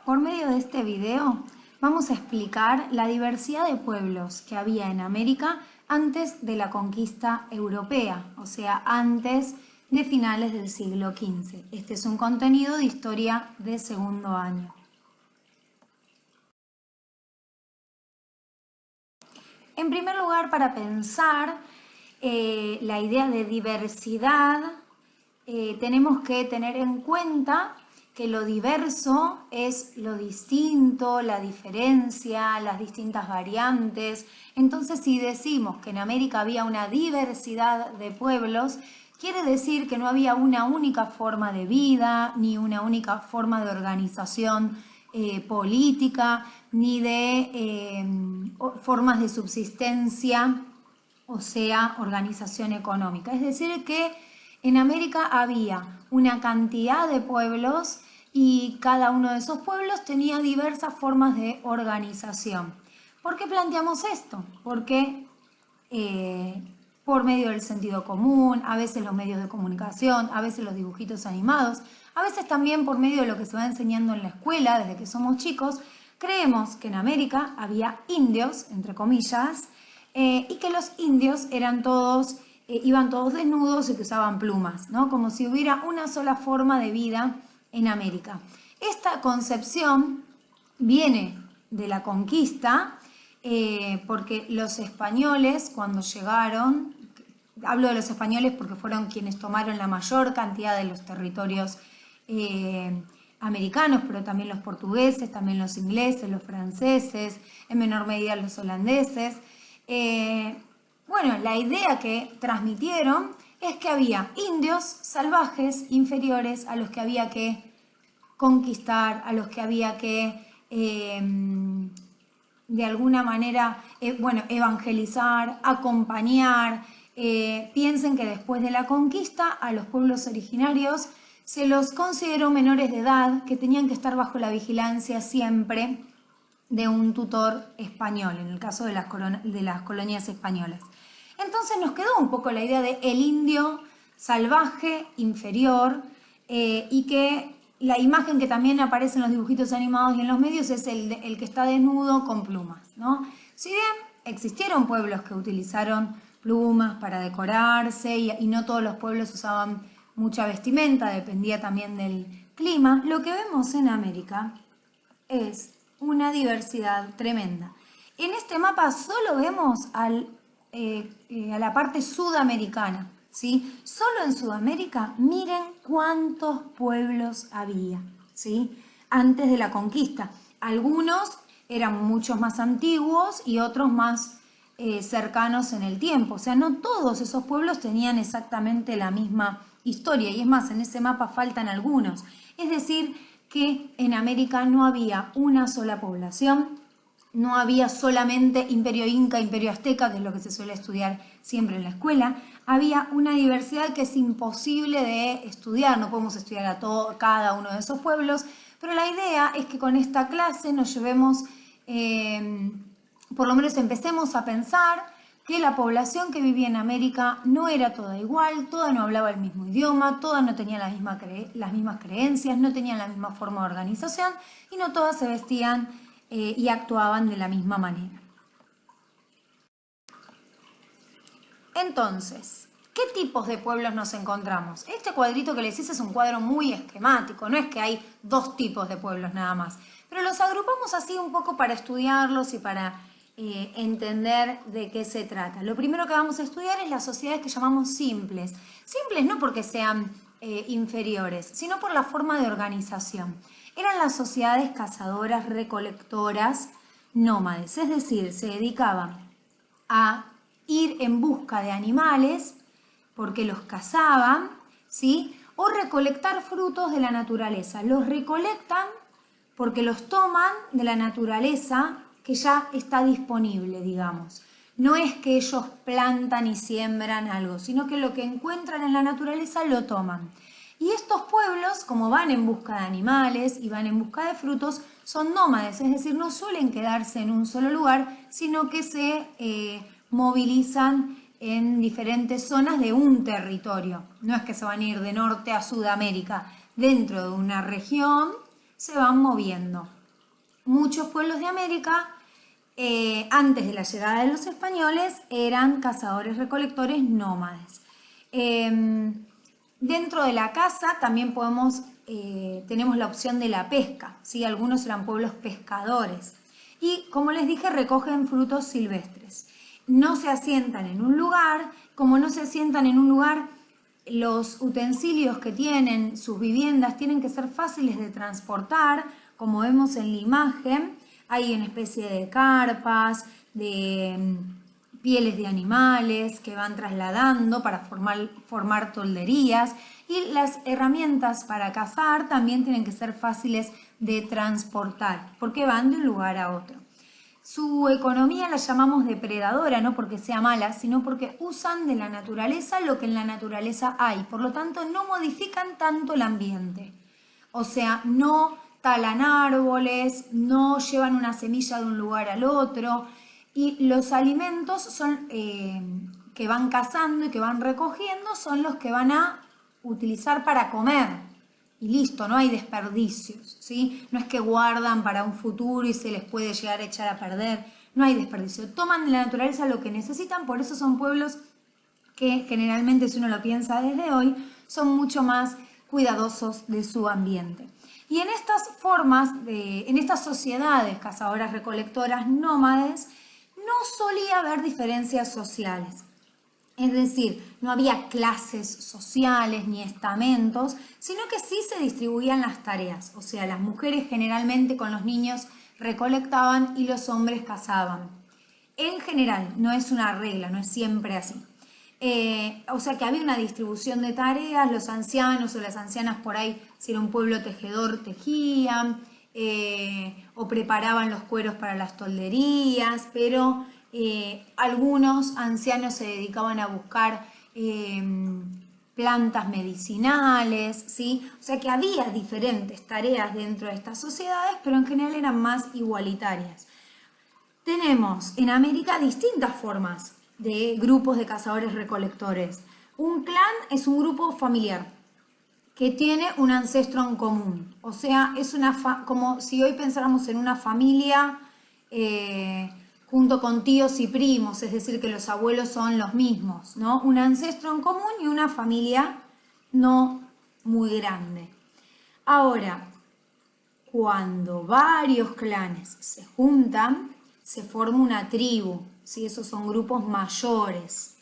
Por medio de este video vamos a explicar la diversidad de pueblos que había en América antes de la conquista europea, o sea, antes de finales del siglo XV. Este es un contenido de historia de segundo año. En primer lugar, para pensar la idea de diversidad, tenemos que tener en cuenta que lo diverso es lo distinto, la diferencia, las distintas variantes. Entonces, si decimos que en América había una diversidad de pueblos, quiere decir que no había una única forma de vida, ni una única forma de organización política, ni de formas de subsistencia, o sea, organización económica. Es decir, que en América había una cantidad de pueblos y cada uno de esos pueblos tenía diversas formas de organización. ¿Por qué planteamos esto? Porque por medio del sentido común, a veces los medios de comunicación, a veces los dibujitos animados, a veces también por medio de lo que se va enseñando en la escuela desde que somos chicos, creemos que en América había indios, entre comillas, y que los indios eran todos, iban todos desnudos y que usaban plumas, ¿no? Como si hubiera una sola forma de vida en América. Esta concepción viene de la conquista, porque los españoles cuando llegaron, hablo de los españoles porque fueron quienes tomaron la mayor cantidad de los territorios americanos, pero también los portugueses, también los ingleses, los franceses, en menor medida los holandeses. Bueno, la idea que transmitieron es que había indios salvajes inferiores a los que había que conquistar, a los que había que de alguna manera evangelizar, acompañar. Piensen que después de la conquista a los pueblos originarios se los consideró menores de edad que tenían que estar bajo la vigilancia siempre de un tutor español, en el caso de las colonias españolas. Entonces nos quedó un poco la idea de el indio salvaje, inferior, y que la imagen que también aparece en los dibujitos animados y en los medios es el que está desnudo con plumas, ¿no? Si bien existieron pueblos que utilizaron plumas para decorarse y no todos los pueblos usaban mucha vestimenta, dependía también del clima, lo que vemos en América es una diversidad tremenda. En este mapa solo vemos a la parte sudamericana, ¿sí? Solo en Sudamérica, miren cuántos pueblos había, ¿sí? Antes de la conquista. Algunos eran muchos más antiguos y otros más cercanos en el tiempo. O sea, no todos esos pueblos tenían exactamente la misma historia. Y es más, en ese mapa faltan algunos. Es decir, que en América no había una sola población, no había solamente imperio inca, imperio azteca, que es lo que se suele estudiar siempre en la escuela. Había una diversidad que es imposible de estudiar, no podemos estudiar a cada uno de esos pueblos, pero la idea es que con esta clase nos llevemos, por lo menos empecemos a pensar que la población que vivía en América no era toda igual, toda no hablaba el mismo idioma, todas no tenían las mismas creencias, no tenían la misma forma de organización y no todas se vestían y actuaban de la misma manera. Entonces, ¿qué tipos de pueblos nos encontramos? Este cuadrito que les hice es un cuadro muy esquemático, no es que hay dos tipos de pueblos nada más, pero los agrupamos así un poco para estudiarlos y para entender de qué se trata. Lo primero que vamos a estudiar es las sociedades que llamamos simples. Simples no porque sean inferiores, sino por la forma de organización. Eran las sociedades cazadoras, recolectoras, nómades, es decir, se dedicaban a ir en busca de animales porque los cazaban, ¿sí? O recolectar frutos de la naturaleza. Los recolectan porque los toman de la naturaleza que ya está disponible, digamos. No es que ellos plantan y siembran algo, sino que lo que encuentran en la naturaleza lo toman. Y estos pueblos, como van en busca de animales y van en busca de frutos, son nómades, es decir, no suelen quedarse en un solo lugar, sino que se movilizan en diferentes zonas de un territorio. No es que se van a ir de norte a Sudamérica. Dentro de una región se van moviendo. muchos pueblos de América, antes de la llegada de los españoles, eran cazadores-recolectores nómades. Dentro de la caza también tenemos la opción de la pesca, ¿sí? Algunos eran pueblos pescadores. Y como les dije, recogen frutos silvestres. No se asientan en un lugar, como no se asientan en un lugar, los utensilios que tienen, sus viviendas, tienen que ser fáciles de transportar, como vemos en la imagen. Hay una especie de carpas, de pieles de animales que van trasladando para formar tolderías, y las herramientas para cazar también tienen que ser fáciles de transportar, porque van de un lugar a otro. Su economía la llamamos depredadora, no porque sea mala, sino porque usan de la naturaleza lo que en la naturaleza hay. Por lo tanto, no modifican tanto el ambiente. O sea, no talan árboles, no llevan una semilla de un lugar al otro. Y los alimentos que van cazando y que van recogiendo son los que van a utilizar para comer. Y listo, no hay desperdicios, ¿sí? No es que guardan para un futuro y se les puede llegar a echar a perder. No hay desperdicio. Toman de la naturaleza lo que necesitan, por eso son pueblos que generalmente, si uno lo piensa desde hoy, son mucho más cuidadosos de su ambiente. Y en en estas sociedades cazadoras recolectoras nómades, no solía haber diferencias sociales. Es decir, no había clases sociales ni estamentos, sino que sí se distribuían las tareas. O sea, las mujeres generalmente con los niños recolectaban y los hombres cazaban. En general, no es una regla, no es siempre así. O sea que había una distribución de tareas, los ancianos o las ancianas por ahí, si era un pueblo tejedor, tejían, o preparaban los cueros para las tolderías, pero algunos ancianos se dedicaban a buscar plantas medicinales, ¿sí? O sea que había diferentes tareas dentro de estas sociedades, pero en general eran más igualitarias. Tenemos en América distintas formas de grupos de cazadores-recolectores. Un clan es un grupo familiar que tiene un ancestro en común. O sea, es como si hoy pensáramos en una familia junto con tíos y primos, es decir, que los abuelos son los mismos, ¿no? Un ancestro en común y una familia no muy grande. Ahora, cuando varios clanes se juntan, se forma una tribu, ¿sí? Esos son grupos mayores.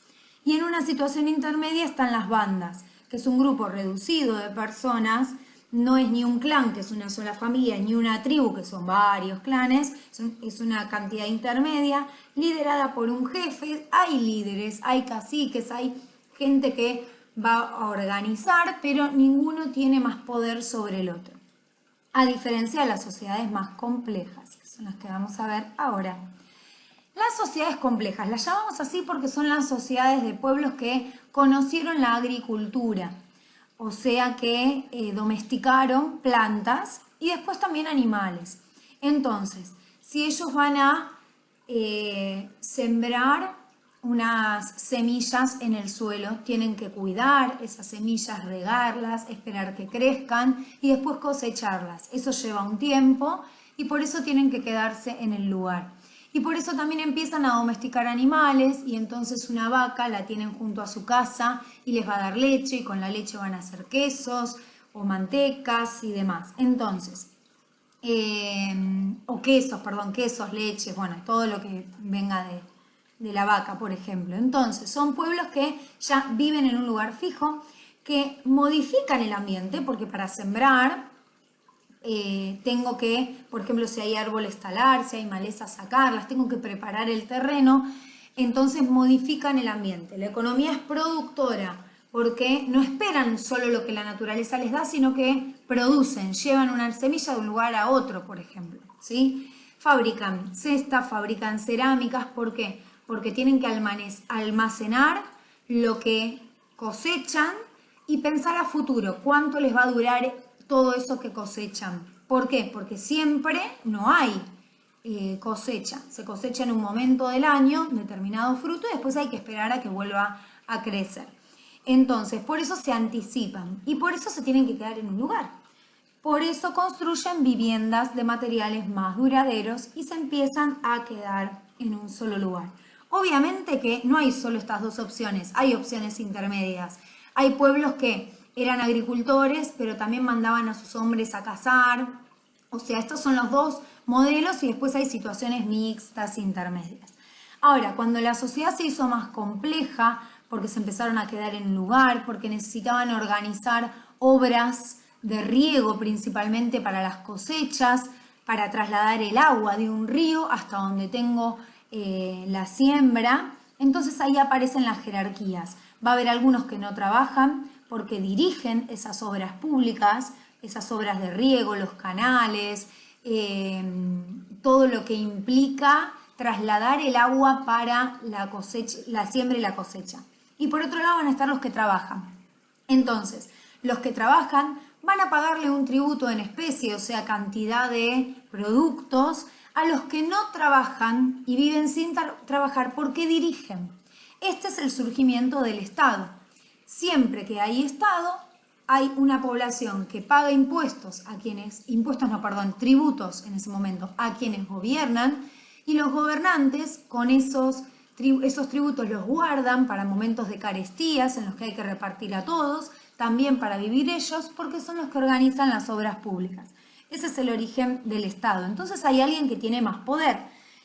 Y en una situación intermedia están las bandas, que es un grupo reducido de personas. No es ni un clan, que es una sola familia, ni una tribu, que son varios clanes, es una cantidad intermedia, liderada por un jefe. Hay líderes, hay caciques, hay gente que va a organizar, pero ninguno tiene más poder sobre el otro. A diferencia de las sociedades más complejas, que son las que vamos a ver ahora. Las sociedades complejas, las llamamos así porque son las sociedades de pueblos que conocieron la agricultura, o sea que domesticaron plantas y después también animales. Entonces, si ellos van a sembrar unas semillas en el suelo, tienen que cuidar esas semillas, regarlas, esperar que crezcan y después cosecharlas. Eso lleva un tiempo y por eso tienen que quedarse en el lugar. Y por eso también empiezan a domesticar animales y entonces una vaca la tienen junto a su casa y les va a dar leche y con la leche van a hacer quesos o mantecas y demás. Entonces, quesos, leches, bueno, todo lo que venga de la vaca, por ejemplo. Entonces, son pueblos que ya viven en un lugar fijo, que modifican el ambiente, porque para sembrar tengo que, por ejemplo, si hay árboles talar, si hay malezas sacarlas, tengo que preparar el terreno, entonces modifican el ambiente. La economía es productora, porque no esperan solo lo que la naturaleza les da, sino que producen, llevan una semilla de un lugar a otro, por ejemplo, ¿sí? Fabrican cestas, fabrican cerámicas, ¿por qué? Porque tienen que almacenar lo que cosechan y pensar a futuro, cuánto les va a durar todo eso que cosechan. ¿Por qué? Porque siempre no hay cosecha. Se cosecha en un momento del año determinado fruto y después hay que esperar a que vuelva a crecer. Entonces, por eso se anticipan y por eso se tienen que quedar en un lugar. Por eso construyen viviendas de materiales más duraderos y se empiezan a quedar en un solo lugar. Obviamente que no hay solo estas dos opciones, hay opciones intermedias. Hay pueblos que eran agricultores, pero también mandaban a sus hombres a cazar. O sea, estos son los dos modelos y después hay situaciones mixtas, intermedias. Ahora, cuando la sociedad se hizo más compleja, porque se empezaron a quedar en un lugar, porque necesitaban organizar obras de riego principalmente para las cosechas, para trasladar el agua de un río hasta donde tengo la siembra, entonces ahí aparecen las jerarquías. Va a haber algunos que no trabajan porque dirigen esas obras públicas, esas obras de riego, los canales, todo lo que implica trasladar el agua para la cosecha, la siembra y la cosecha. Y por otro lado van a estar los que trabajan. Entonces, los que trabajan van a pagarle un tributo en especie, o sea, cantidad de productos, a los que no trabajan y viven sin trabajar porque dirigen. Este es el surgimiento del Estado. Siempre que hay Estado, hay una población que paga impuestos a quienes, tributos en ese momento, a quienes gobiernan, y los gobernantes con esos tributos los guardan para momentos de carestías en los que hay que repartir a todos, también para vivir ellos, porque son los que organizan las obras públicas. Ese es el origen del Estado. Entonces hay alguien que tiene más poder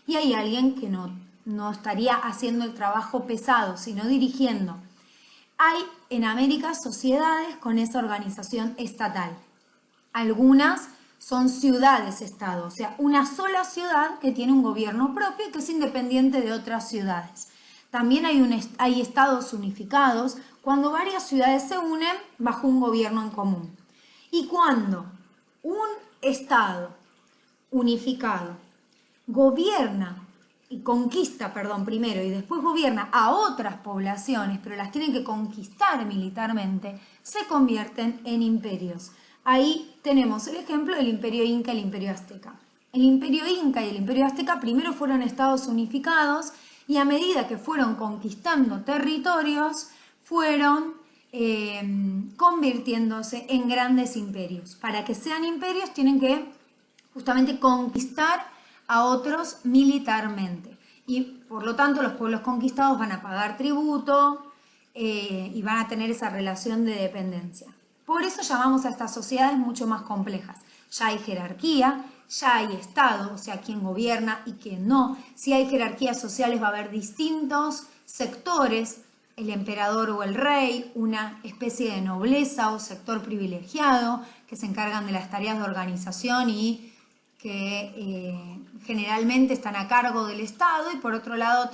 y hay alguien que no estaría haciendo el trabajo pesado, sino dirigiendo. Hay en América sociedades con esa organización estatal. Algunas son ciudades-estado, o sea, una sola ciudad que tiene un gobierno propio y que es independiente de otras ciudades. También hay estados unificados cuando varias ciudades se unen bajo un gobierno en común. Y cuando un estado unificado gobierna y conquista, primero y después gobierna a otras poblaciones, pero las tienen que conquistar militarmente, se convierten en imperios. Ahí tenemos el ejemplo del Imperio Inca y el Imperio Azteca. El Imperio Inca y el Imperio Azteca primero fueron estados unificados y a medida que fueron conquistando territorios, fueron convirtiéndose en grandes imperios. Para que sean imperios tienen que justamente conquistar a otros militarmente. Y por lo tanto los pueblos conquistados van a pagar tributo y van a tener esa relación de dependencia. Por eso llamamos a estas sociedades mucho más complejas. Ya hay jerarquía, ya hay Estado, o sea, quién gobierna y quién no. Si hay jerarquías sociales va a haber distintos sectores, el emperador o el rey, una especie de nobleza o sector privilegiado que se encargan de las tareas de organización y que generalmente están a cargo del Estado, y por otro lado,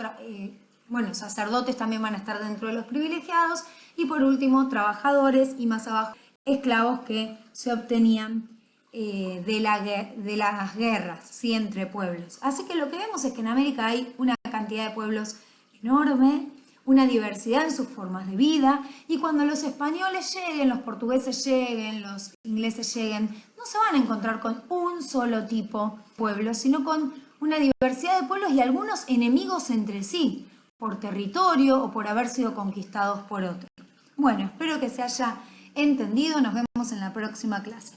sacerdotes también van a estar dentro de los privilegiados, y por último, trabajadores y más abajo, esclavos que se obtenían de las guerras, ¿sí?, entre pueblos. Así que lo que vemos es que en América hay una cantidad de pueblos enorme, una diversidad en sus formas de vida, y cuando los españoles lleguen, los portugueses lleguen, los ingleses lleguen, no se van a encontrar con un solo tipo de pueblo, sino con una diversidad de pueblos y algunos enemigos entre sí, por territorio o por haber sido conquistados por otros. Bueno, espero que se haya entendido. Nos vemos en la próxima clase.